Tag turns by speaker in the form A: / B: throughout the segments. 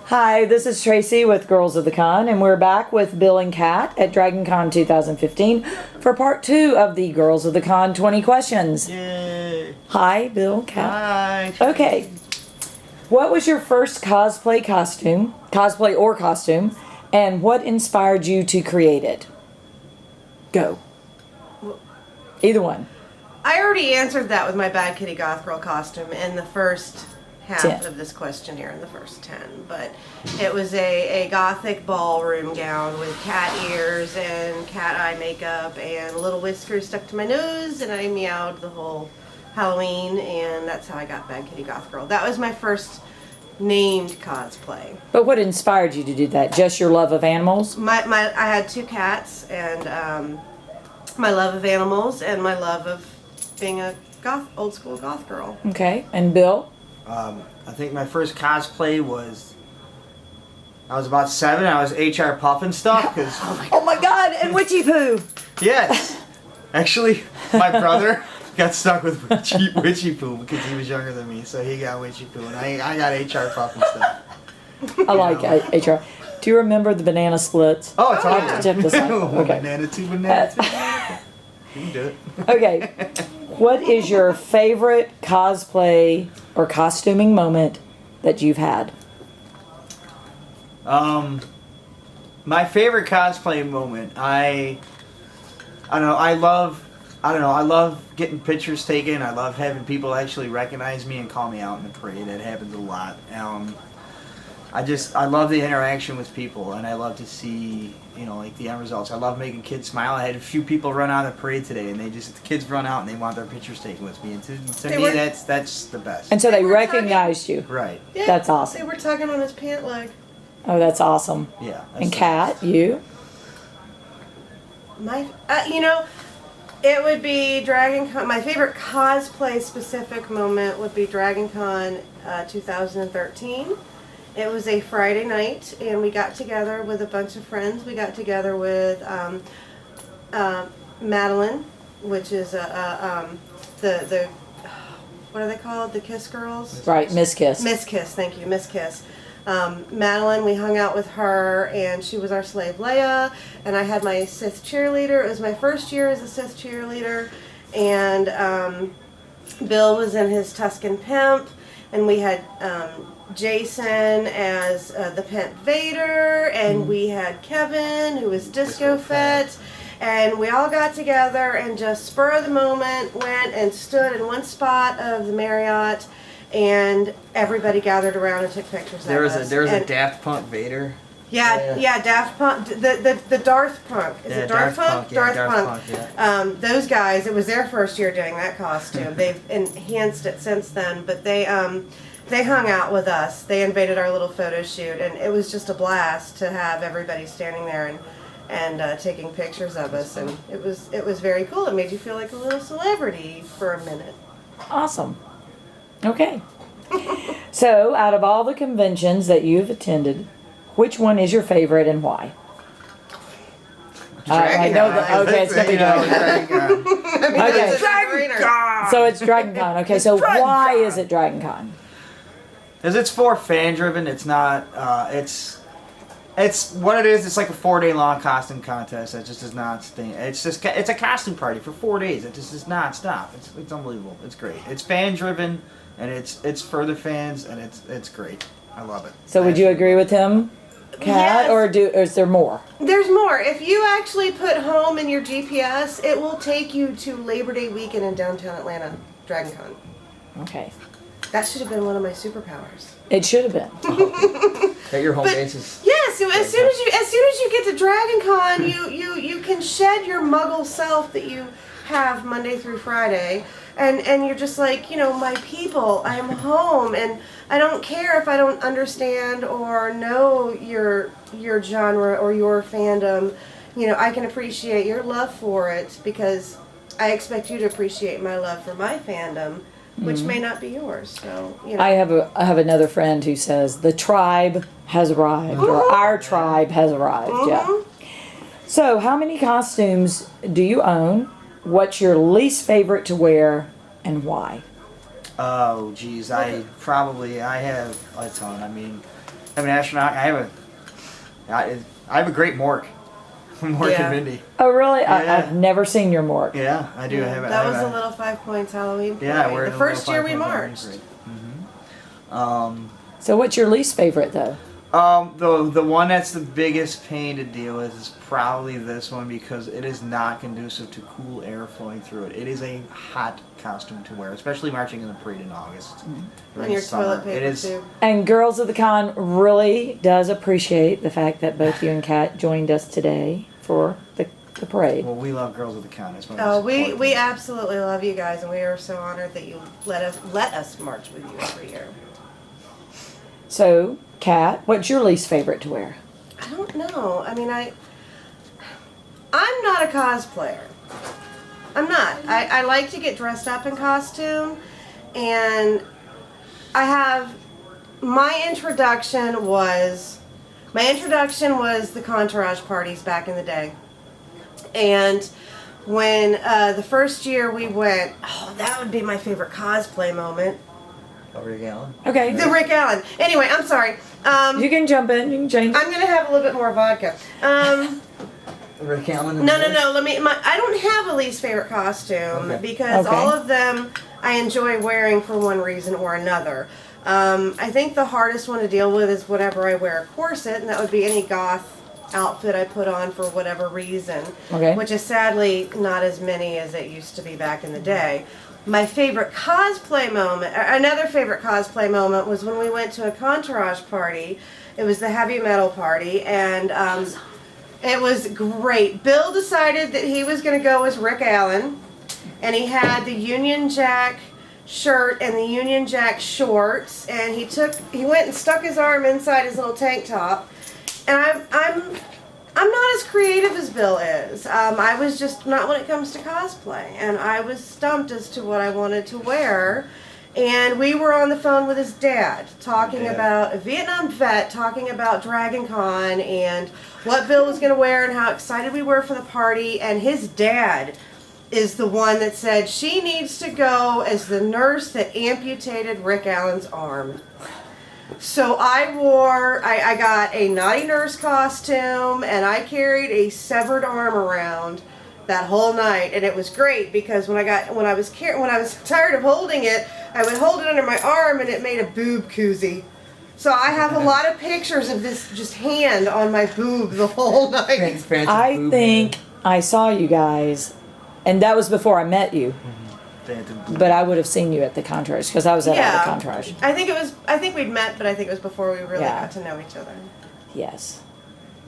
A: Hi, this is Tracy with Girls of the Con, and we're back with Bill and Kat at Dragon Con 2015 for part 2 of the Girls of the Con 20 questions.
B: Yay!
A: Hi, Bill, Kat.
B: Hi.
A: Okay. What was your first cosplay or costume, and what inspired you to create it? Go. Either one.
C: I already answered that with my Bad Kitty Goth Girl costume in the first half
A: 10.
C: of this questionnaire, in the first 10. But it was a gothic ballroom gown with cat ears and cat eye makeup and little whiskers stuck to my nose, and I meowed the whole Halloween, and that's how I got Bad Kitty Goth Girl. That was my first named cosplay.
A: But what inspired you to do that? Just your love of animals?
C: I had 2 cats, and my love of animals and my love of being a old school goth girl.
A: Okay. And Bill?
B: I think my first cosplay was, I was about 7. I was HR Puff and stuff. Cause,
A: Oh my God! And Witchy Poo!
B: yes. Actually, my brother got stuck with Witchy Poo because he was younger than me. So he got Witchy Poo and I got HR Puff and stuff.
A: I like HR. Do you remember the banana splits?
B: Oh, it's
C: yeah.
B: on
A: Check this out. Okay.
B: Banana, 2 bananas. You can do it.
A: Okay. What is your favorite cosplay or costuming moment that you've had?
B: My favorite cosplay moment, I love getting pictures taken. I love having people actually recognize me and call me out in the parade. That happens a lot. I love the interaction with people, and I love to see, like the end results. I love making kids smile. I had a few people run out of the parade today, and the kids run out and they want their pictures taken with me. And to me, that's the best.
A: And so they
C: They were
A: recognized you.
B: Right.
C: Yeah,
A: That's awesome.
C: They were tugging on his pant leg.
A: Oh, that's awesome.
B: Yeah.
A: And Kat, you?
C: My, it would be Dragon Con. My favorite cosplay specific moment would be Dragon Con 2013. It was a Friday night, and we got together with a bunch of friends. We got together with Madeline, which is the what are they called? The Kiss Girls?
A: Right, Miss Kiss.
C: Miss Kiss, thank you, Miss Kiss. Madeline, we hung out with her, and she was our slave Leia, and I had my Sith cheerleader. It was my first year as a Sith cheerleader, and Bill was in his Tusken Pimp, and we had Jason as the Pimp Vader, and we had Kevin, who was Disco Fett, and we all got together and just spur of the moment went and stood in one spot of the Marriott, and everybody gathered around and took pictures of us.
B: There was a Daft Punk Vader.
C: Yeah, Daft Punk, the Darth Punk. Is it Darth Punk?
B: Yeah,
C: Darth Punk.
B: Yeah.
C: Those guys, it was their first year doing that costume. They've enhanced it since then, but they hung out with us. They invaded our little photo shoot, and it was just a blast to have everybody standing there and taking pictures of us, and it was very cool. It made you feel like a little celebrity for a minute.
A: Awesome. Okay. So, out of all the conventions that you've attended, which one is your favorite and why? I know that. Okay, it's gonna be Dragon Con. Okay.
C: Dragon Con.
A: So it's Dragon Con. Okay, so why is it Dragon Con?
B: Because it's for fan driven. It's not. It's what it is. It's like a 4-day long costume contest that just does not stay. It's a costume party for 4 days. It just does not stop. It's unbelievable. It's great. It's fan driven, and it's for the fans, and it's great. I love it.
A: So would you agree with him, Kat,
C: Yes.
A: or is there more?
C: There's more. If you actually put home in your GPS, it will take you to Labor Day weekend in downtown Atlanta, Dragon Con.
A: Okay.
C: That should have been one of my superpowers.
A: It should have been.
B: At your home
C: But-
B: bases.
C: Yes, so as soon as you get to Dragon Con, you can shed your Muggle self that you have Monday through Friday, and you're just like, my people, I am home, and I don't care if I don't understand or know your genre or your fandom. I can appreciate your love for it because I expect you to appreciate my love for my fandom, which may not be yours. So,
A: I have another friend who says the tribe has arrived, or our tribe has arrived. Yeah. So, how many costumes do you own? What's your least favorite to wear, and why?
B: Oh, geez, I have a ton. I mean, I'm an astronaut. I have a great Mork. Mork
C: Yeah.
B: and Mindy.
A: Oh, really?
B: Yeah.
A: I've never seen your Mork.
B: Yeah, I do. I have.
C: That was a little 5 Points Halloween parade.
B: Yeah, we're
C: the first year we marched.
A: So what's your least favorite, though?
B: The one that's the biggest pain to deal with is probably this one because it is not conducive to cool air flowing through it. It is a hot costume to wear, especially marching in the parade in August.
C: And your toilet paper,
B: It is.
C: too.
A: And Girls of the Con really does appreciate the fact that both you and Kat joined us today for the parade.
B: Well, we love Girls of the Con. It's one of
C: Oh,
B: the most
C: we
B: important
C: absolutely love you guys, and we are so honored that you let us march with you every year.
A: So, Kat, what's your least favorite to wear?
C: I don't know. I mean, I'm not a cosplayer. I'm not. I like to get dressed up in costume, and I have my introduction was the Contourage parties back in the day, and when the first year we went, oh, that would be my favorite cosplay moment.
B: Rick Allen.
A: Okay.
C: The Rick Allen. Anyway, I'm sorry.
A: You can jump in. You can change.
C: I'm gonna have a little bit more vodka.
B: Rick Allen.
C: No. I don't have a least favorite costume because
A: Okay.
C: all of them I enjoy wearing for one reason or another. I think the hardest one to deal with is whenever I wear a corset, and that would be any goth outfit I put on for whatever reason.
A: Okay.
C: Which is sadly not as many as it used to be back in the day. My favorite cosplay moment, another favorite cosplay moment was when we went to a Contourage party. It was the heavy metal party, and it was great. Bill decided that he was going to go as Rick Allen, and he had the Union Jack shirt and the Union Jack shorts, and he went and stuck his arm inside his little tank top. And I'm not as creative as Bill is. I was just not when it comes to cosplay, and I was stumped as to what I wanted to wear. And we were on the phone with his dad, talking about a Vietnam vet, talking about Dragon Con and what Bill was going to wear and how excited we were for the party. And his dad is the one that said she needs to go as the nurse that amputated Rick Allen's arm. So I got a naughty nurse costume, and I carried a severed arm around that whole night, and it was great because when I was tired of holding it, I would hold it under my arm, and it made a boob koozie. So I have a lot of pictures of this just hand on my boob the whole night.
A: I think I saw you guys, and that was before I met you. But I would have seen you at the Contourage because I was at all the Contourage.
C: I think we'd met, but I think it was before we really got to know each other.
A: Yes.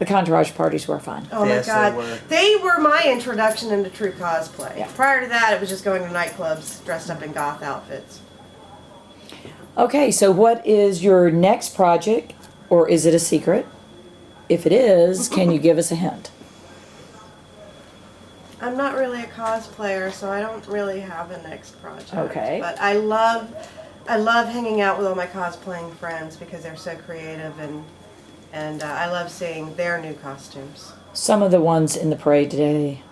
A: The Contourage parties were fun.
C: Oh
B: Yes,
C: my God.
B: they were.
C: They were my introduction into true cosplay.
A: Yeah.
C: Prior to that, it was just going to nightclubs dressed up in goth outfits.
A: Okay, so what is your next project, or is it a secret? If it is, can you give us a hint?
C: I'm not really a cosplayer, so I don't really have a next project.
A: Okay.
C: But I love hanging out with all my cosplaying friends because they're so creative, and I love seeing their new costumes.
A: Some of the ones in the parade today,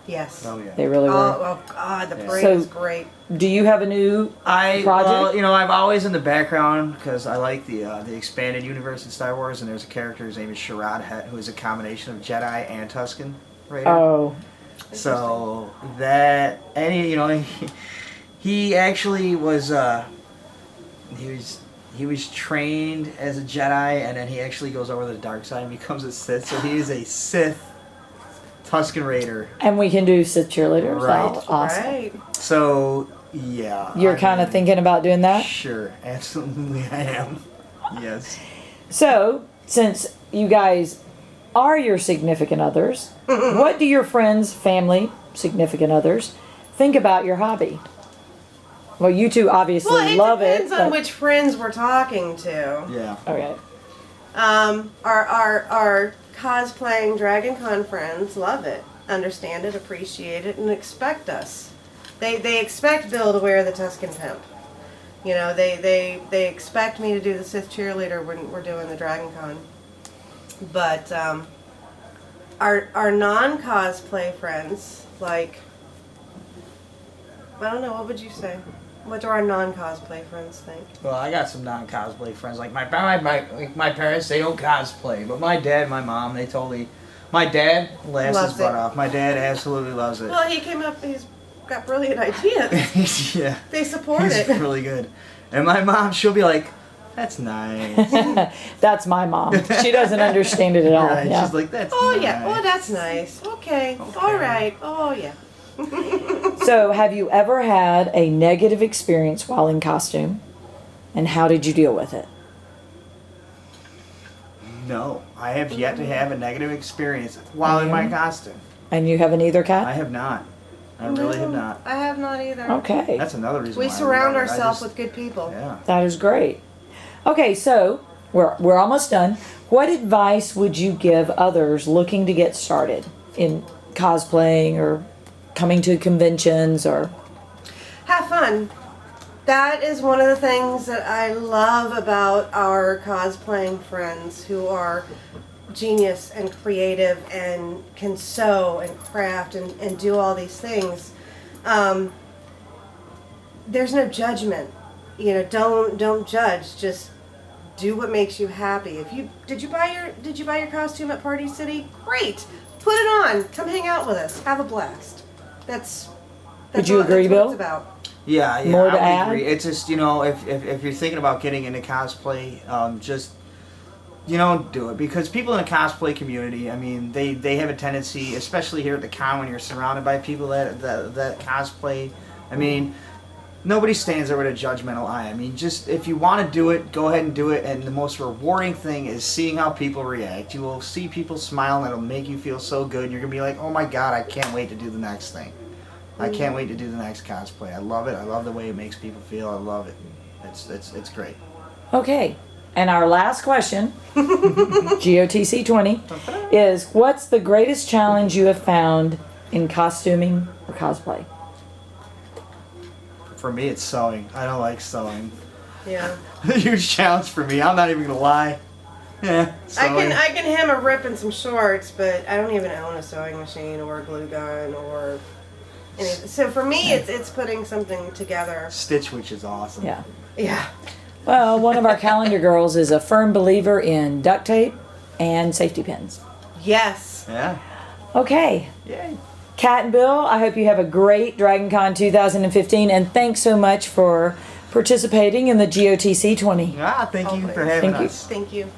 C: Yes.
B: Oh yeah.
A: they really were.
C: Oh God, the parade
A: So-
C: is great.
A: Do you have a new project?
B: Well, I'm always in the background because I like the expanded universe in Star Wars, and there's a character whose name is Sharad, who is a combination of Jedi and Tusken Raider.
A: Oh,
B: So that, and he actually was he was trained as a Jedi, and then he actually goes over to the dark side and becomes a Sith. So he is a Sith Tusken Raider.
A: and we can do Sith cheerleaders.
B: Right.
A: Oh, awesome.
C: Right.
B: So yeah,
A: You're kind of thinking about doing that?
B: Sure, absolutely, I am. Yes.
A: So, since you guys are your significant others, what do your friends, family, significant others think about your hobby? Well, you two obviously
C: Well,
A: love
C: it depends
A: it.
C: on
A: but-
C: which friends we're talking to.
B: Yeah.
A: Okay.
C: Our cosplaying Dragon Con friends love it, understand it, appreciate it, and expect us. They expect Bill to wear the Tusken Pimp. They expect me to do the Sith cheerleader when we're doing the Dragon Con. But our non-cosplay friends, like, I don't know, what would you say? What do our non-cosplay friends think?
B: Well, I got some non-cosplay friends. Like my parents, they don't cosplay, but my dad, my mom, they totally. My dad laughs his butt off. My dad absolutely loves it.
C: Well, he came up. He's got brilliant ideas.
B: Yeah.
C: They support
B: He's
C: it.
B: really good. And my mom, she'll be like, "That's nice."
A: That's my mom. She doesn't understand it at all.
B: Right?
A: Yeah.
B: She's like, "That's
C: Oh
B: nice."
C: yeah. Oh, that's nice. Okay. All right. Oh yeah.
A: So, have you ever had a negative experience while in costume? And how did you deal with it?
B: No, I have yet to have a negative experience while in my costume.
A: And you haven't either,
B: I
A: Kat?
B: have not. I really have not.
C: I have not either.
A: Okay.
B: That's another reason
C: We
B: why I
C: surround
B: love it.
C: ourselves with good people.
B: Yeah.
A: That is great. Okay, so we're almost done. What advice would you give others looking to get started in cosplaying or coming to conventions or?
C: Have fun. That is one of the things that I love about our cosplaying friends who are genius and creative and can sew and craft and do all these things. There's no judgment. You know, don't judge. Just do what makes you happy. Did you buy your costume at Party City? Great. Put it on. Come hang out with us. Have a blast. That's
A: Would you
C: what-
A: agree,
C: that's what
A: Bill?
C: it's about.
B: Yeah,
A: More
B: I
A: to
B: would
A: add?
B: agree. It's just, if you're thinking about getting into cosplay, just, do it. Because people in the cosplay community, I mean, they have a tendency, especially here at the con when you're surrounded by people that cosplay, I mean, nobody stands there with a judgmental eye. I mean, just, if you want to do it, go ahead and do it. And the most rewarding thing is seeing how people react. You will see people smile and it'll make you feel so good. And you're going to be like, oh my God, I can't wait to do the next thing. I can't wait to do the next cosplay. I love it. I love the way it makes people feel. I love it. It's great.
A: Okay. And our last question, GOTC 20, is what's the greatest challenge you have found in costuming or cosplay?
B: For me, it's sewing. I don't like sewing.
C: Yeah.
B: A huge challenge for me. I'm not even gonna lie. Yeah, sewing.
C: I can hem a rip in some shorts, but I don't even own a sewing machine or a glue gun or anything. So for me, it's putting something together.
B: Stitch, which is awesome.
A: Yeah.
C: Yeah.
A: Well, one of our calendar girls is a firm believer in duct tape and safety pins.
C: Yes.
B: Yeah.
A: Okay.
B: Yay.
A: Kat and Bill, I hope you have a great DragonCon 2015, and thanks so much for participating in the GOTC 20.
B: Ah, thank you for
C: Always.
B: having
A: Thank you.
B: us.
C: Thank you.